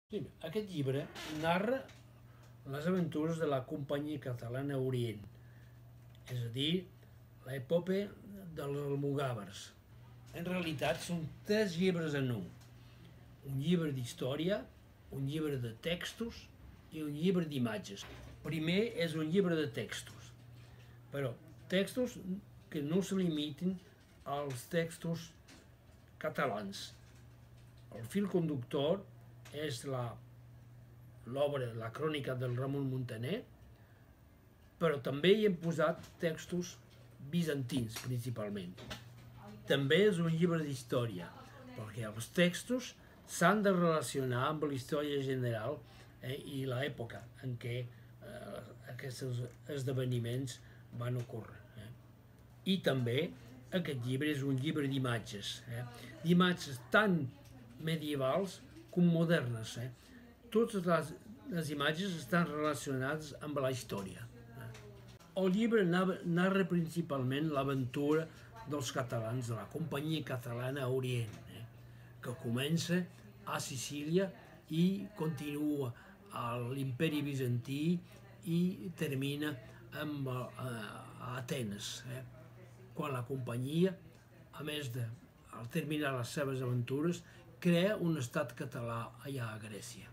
Sí, aquest llibre narra les aventures de la companyia catalana Orient, és a dir, l'epopea dels almogàvers. En realitat són 3 llibres en un. Un llibre d'història, un llibre de textos i un llibre d'imatges. Primer és un llibre de textos, però textos que no se limitin als textos catalans. El fil conductor és l'obra, la crònica del Ramon Muntaner, però també hi hem posat textos bizantins, principalment. També és un llibre d'història, perquè els textos s'han de relacionar amb la història general i l'època en què aquests esdeveniments van ocórrer. I també aquest llibre és un llibre d'imatges, d'imatges tant medievals com modernes. Totes les imatges estan relacionades amb la història. El llibre narra principalment l'aventura dels catalans, de la companyia catalana Orient, que comença a Sicília i continua a l'imperi bizantí i termina a Atenes, quan la companyia, a més de terminar les seves aventures, crea un estat català allà a Grècia.